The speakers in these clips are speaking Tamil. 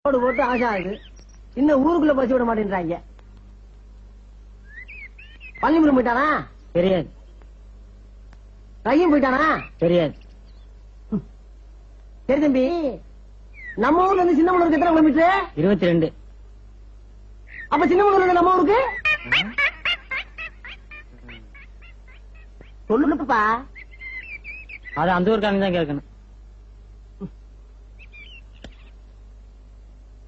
போட்டு ஆசை ஆகுது. இன்னும் ஊருக்குள்ள பசி விட மாட்டேன்றாங்க. பள்ளிமுறை போயிட்டானா? தெரியாது. கையும் போயிட்டானா? தெரியாது. சரி தம்பி, நம்ம ஊர்ல இருந்து சின்னமனூருக்கு எத்தனை கிலோமீட்டர்? 22. அப்ப சின்னமனூர்ல நம்ம ஊருக்கு சொல்லுப்பா. அது அந்த ஊருக்காரங்க தான் கேட்கணும்.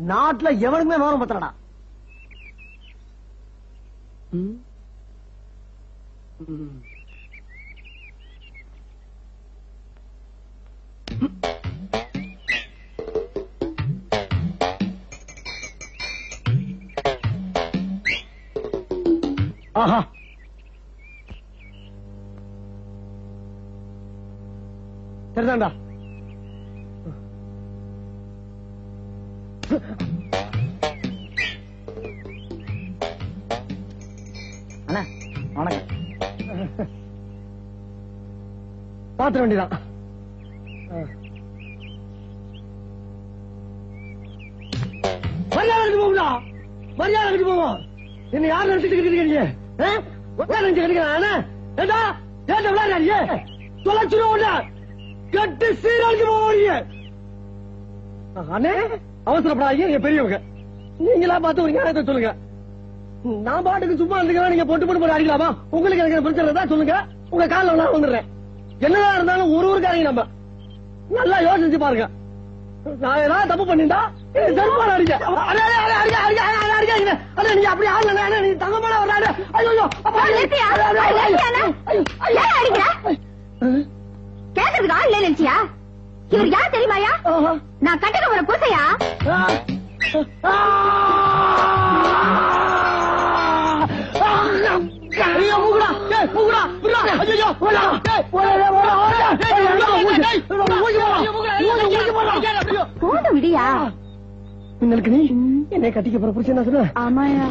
நாட்டுல எவனுக்குமே விவரம் பத்தலடா. ஆஹா, சரிதான்டா. அண்ணா வணக்கம். பாத்திர வேண்டியதான். மரியாதை போகுங்களா? மரியாதை போவோம். என்ன யார் நினைச்சிட்டு இருக்கீங்க? விளையாடுறிய தொலைச்சிருவோம். கட்டு சீராளுக்கு போவீங்க. அண்ணே அவசரப்படாதீங்க, பெரியவங்க. நீங்களா பார்த்து ஒரு நியாயத்தை சொல்லுங்க. நான் பாட்டுக்கு சும்மா இருந்துக்கிறேன். நீங்க பொட்டு போட்டு போட்டு அடிக்கலாமா? உங்களுக்கு எனக்கு பிரச்சனை தான் சொல்லுங்க. உங்க காலில் நான் வந்துடுறேன். என்னதான் இருந்தாலும் ஒரு ஊருக்காரங்க நம்ம நல்லா யோசிச்சு பாருங்க. நான் ஏதாவது தப்பு பண்ணிட்டா அடிக்க நீங்க அப்படி ஆடல. நீ தங்கமான வர்றாரு. கேட்கறதுக்கு ஆள் இல்ல நினைச்சியா? இவர் யார் தெரியுமாயா? நான் கட்டுக்க போற பூசையா? போதும் விடியா. நீ என்னை கட்டிக்க போற புருஷன் சொன்ன? ஆமாயா.